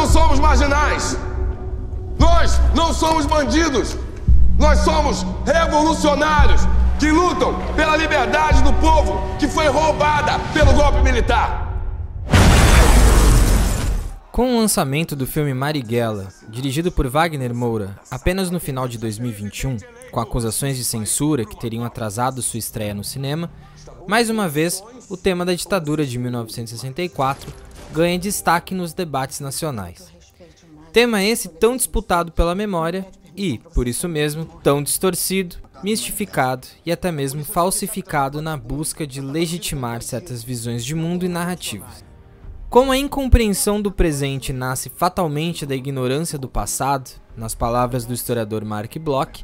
não somos marginais. Nós não somos bandidos. Nós somos revolucionários que lutam pela liberdade do povo que foi roubada pelo golpe militar. Com o lançamento do filme Marighella, dirigido por Wagner Moura, apenas no final de 2021, com acusações de censura que teriam atrasado sua estreia no cinema, mais uma vez, o tema da ditadura de 1964 ganha destaque nos debates nacionais. Tema esse tão disputado pela memória e, por isso mesmo, tão distorcido, mistificado e até mesmo falsificado na busca de legitimar certas visões de mundo e narrativas. Como a incompreensão do presente nasce fatalmente da ignorância do passado, nas palavras do historiador Mark Bloch,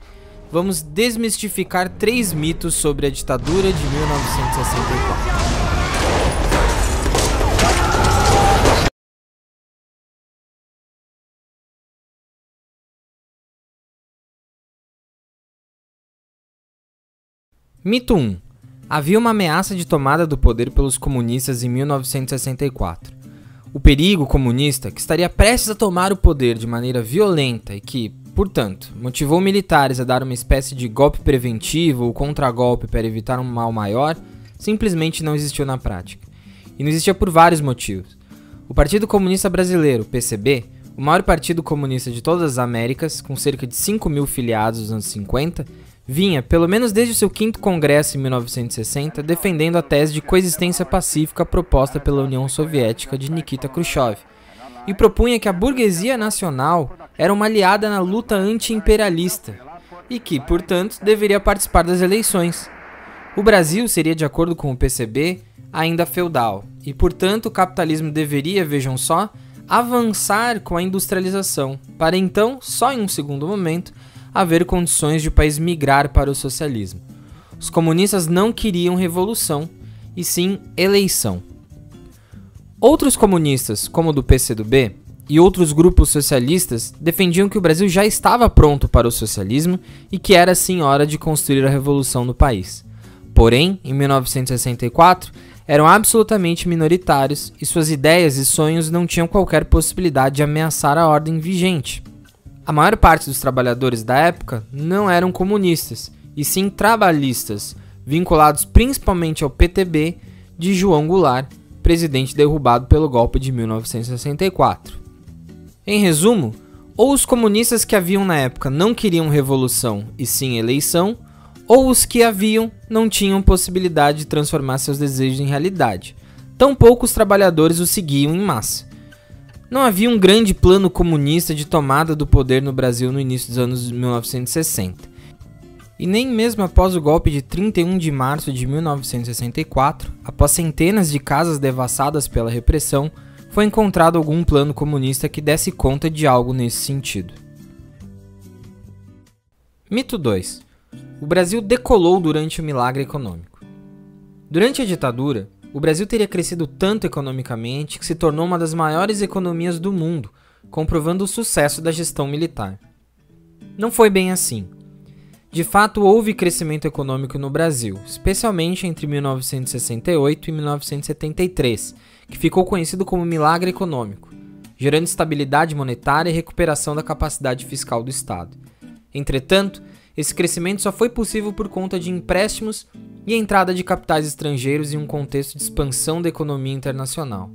vamos desmistificar 3 mitos sobre a ditadura de 1964. Mito 1. Havia uma ameaça de tomada do poder pelos comunistas em 1964. O perigo comunista, que estaria prestes a tomar o poder de maneira violenta e que, portanto, motivou militares a dar uma espécie de golpe preventivo ou contragolpe para evitar um mal maior, simplesmente não existiu na prática. E não existia por vários motivos. O Partido Comunista Brasileiro, PCB, o maior partido comunista de todas as Américas, com cerca de 5.000 filiados nos anos 50, vinha, pelo menos desde o seu 5º congresso em 1960, defendendo a tese de coexistência pacífica proposta pela União Soviética de Nikita Khrushchev, e propunha que a burguesia nacional era uma aliada na luta anti-imperialista, e que, portanto, deveria participar das eleições. O Brasil seria, de acordo com o PCB, ainda feudal, e, portanto, o capitalismo deveria, vejam só, avançar com a industrialização, para então, só em um segundo momento, haver condições de o país migrar para o socialismo. Os comunistas não queriam revolução, e sim eleição. Outros comunistas, como o do PCdoB, e outros grupos socialistas defendiam que o Brasil já estava pronto para o socialismo e que era sim hora de construir a revolução no país. Porém, em 1964, eram absolutamente minoritários e suas ideias e sonhos não tinham qualquer possibilidade de ameaçar a ordem vigente. A maior parte dos trabalhadores da época não eram comunistas, e sim trabalhistas, vinculados principalmente ao PTB de João Goulart, presidente derrubado pelo golpe de 1964. Em resumo, ou os comunistas que haviam na época não queriam revolução e sim eleição, ou os que haviam não tinham possibilidade de transformar seus desejos em realidade. Tampouco os trabalhadores o seguiam em massa. Não havia um grande plano comunista de tomada do poder no Brasil no início dos anos 1960. E nem mesmo após o golpe de 31 de março de 1964, após centenas de casas devassadas pela repressão, foi encontrado algum plano comunista que desse conta de algo nesse sentido. Mito 2. O Brasil decolou durante o milagre econômico. Durante a ditadura, o Brasil teria crescido tanto economicamente que se tornou uma das maiores economias do mundo, comprovando o sucesso da gestão militar. Não foi bem assim. De fato, houve crescimento econômico no Brasil, especialmente entre 1968 e 1973, que ficou conhecido como milagre econômico, gerando estabilidade monetária e recuperação da capacidade fiscal do Estado. Entretanto, esse crescimento só foi possível por conta de empréstimos e entrada de capitais estrangeiros em um contexto de expansão da economia internacional,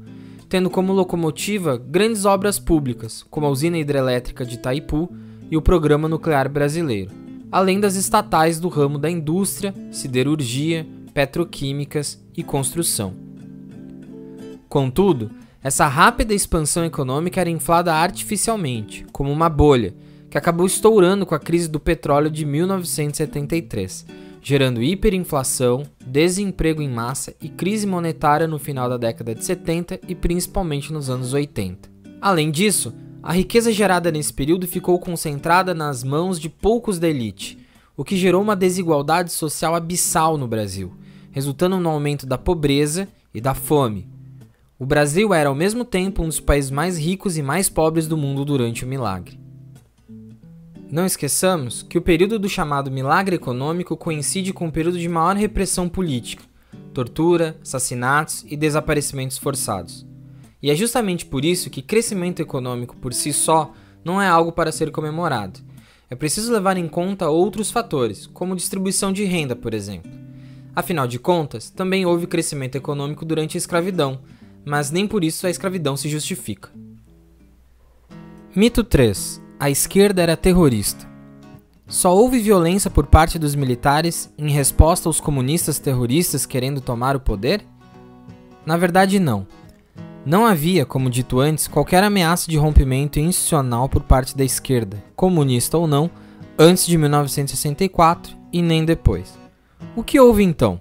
tendo como locomotiva grandes obras públicas, como a usina hidrelétrica de Itaipu e o Programa Nuclear Brasileiro, além das estatais do ramo da indústria, siderurgia, petroquímicas e construção. Contudo, essa rápida expansão econômica era inflada artificialmente, como uma bolha, que acabou estourando com a crise do petróleo de 1973, gerando hiperinflação, desemprego em massa e crise monetária no final da década de 70 e principalmente nos anos 80. Além disso, a riqueza gerada nesse período ficou concentrada nas mãos de poucos da elite, o que gerou uma desigualdade social abissal no Brasil, resultando no aumento da pobreza e da fome. O Brasil era ao mesmo tempo um dos países mais ricos e mais pobres do mundo durante o milagre. Não esqueçamos que o período do chamado milagre econômico coincide com o período de maior repressão política, tortura, assassinatos e desaparecimentos forçados. E é justamente por isso que crescimento econômico por si só não é algo para ser comemorado. É preciso levar em conta outros fatores, como distribuição de renda, por exemplo. Afinal de contas, também houve crescimento econômico durante a escravidão, mas nem por isso a escravidão se justifica. Mito 3. A esquerda era terrorista. Só houve violência por parte dos militares em resposta aos comunistas terroristas querendo tomar o poder? Na verdade, não. Não havia, como dito antes, qualquer ameaça de rompimento institucional por parte da esquerda, comunista ou não, antes de 1964 e nem depois. O que houve então?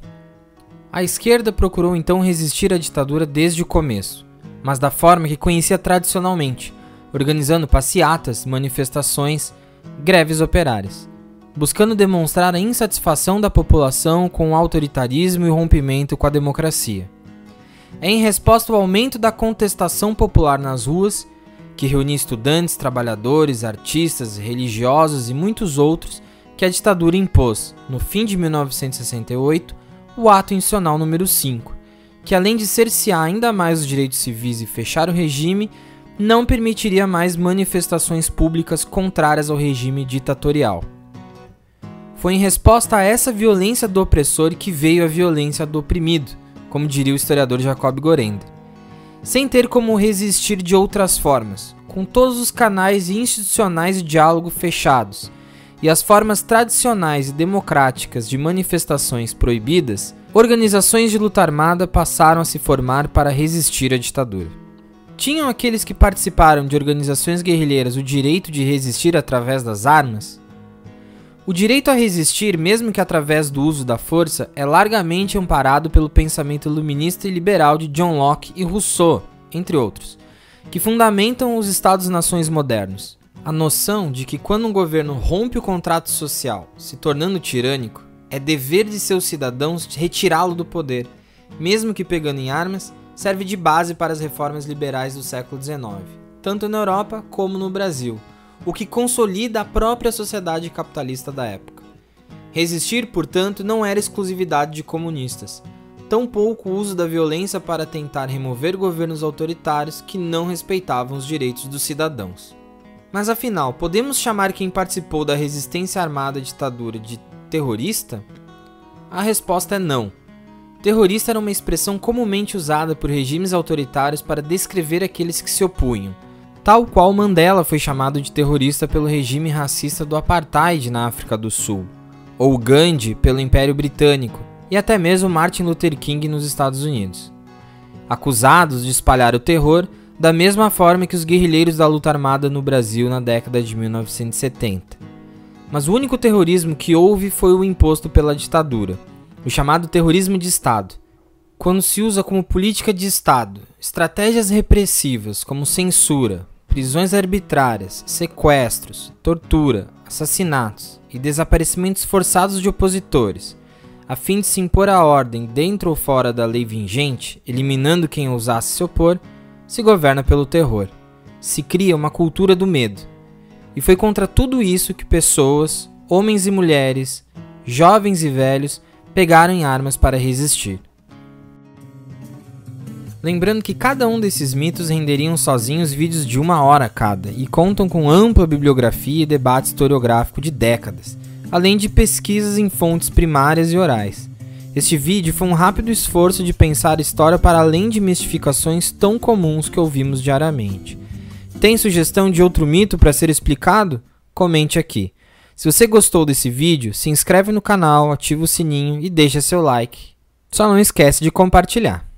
A esquerda procurou então resistir à ditadura desde o começo, mas da forma que conhecia tradicionalmente, organizando passeatas, manifestações, greves operárias, buscando demonstrar a insatisfação da população com o autoritarismo e o rompimento com a democracia. É em resposta ao aumento da contestação popular nas ruas, que reunia estudantes, trabalhadores, artistas, religiosos e muitos outros, que a ditadura impôs, no fim de 1968, o Ato Institucional número 5, que além de cercear ainda mais os direitos civis e fechar o regime, não permitiria mais manifestações públicas contrárias ao regime ditatorial. Foi em resposta a essa violência do opressor que veio a violência do oprimido, como diria o historiador Jacob Gorender. Sem ter como resistir de outras formas, com todos os canais institucionais de diálogo fechados e as formas tradicionais e democráticas de manifestações proibidas, organizações de luta armada passaram a se formar para resistir à ditadura. Tinham aqueles que participaram de organizações guerrilheiras o direito de resistir através das armas? O direito a resistir, mesmo que através do uso da força, é largamente amparado pelo pensamento iluminista e liberal de John Locke e Rousseau, entre outros, que fundamentam os Estados-nações modernos. A noção de que quando um governo rompe o contrato social, se tornando tirânico, é dever de seus cidadãos retirá-lo do poder, mesmo que pegando em armas, serve de base para as reformas liberais do século XIX, tanto na Europa como no Brasil, o que consolida a própria sociedade capitalista da época. Resistir, portanto, não era exclusividade de comunistas, tampouco o uso da violência para tentar remover governos autoritários que não respeitavam os direitos dos cidadãos. Mas afinal, podemos chamar quem participou da resistência armada à ditadura de terrorista? A resposta é não. Terrorista era uma expressão comumente usada por regimes autoritários para descrever aqueles que se opunham, tal qual Mandela foi chamado de terrorista pelo regime racista do Apartheid na África do Sul, ou Gandhi pelo Império Britânico, e até mesmo Martin Luther King nos Estados Unidos. Acusados de espalhar o terror, da mesma forma que os guerrilheiros da luta armada no Brasil na década de 1970. Mas o único terrorismo que houve foi o imposto pela ditadura, o chamado terrorismo de Estado, quando se usa como política de Estado estratégias repressivas como censura, prisões arbitrárias, sequestros, tortura, assassinatos e desaparecimentos forçados de opositores, a fim de se impor a ordem dentro ou fora da lei vigente, eliminando quem ousasse se opor, se governa pelo terror. Se cria uma cultura do medo. E foi contra tudo isso que pessoas, homens e mulheres, jovens e velhos, pegaram em armas para resistir. Lembrando que cada um desses mitos renderiam sozinhos vídeos de 1 hora cada e contam com ampla bibliografia e debate historiográfico de décadas, além de pesquisas em fontes primárias e orais. Este vídeo foi um rápido esforço de pensar a história para além de mistificações tão comuns que ouvimos diariamente. Tem sugestão de outro mito para ser explicado? Comente aqui. Se você gostou desse vídeo, se inscreve no canal, ativa o sininho e deixa seu like. Só não esquece de compartilhar.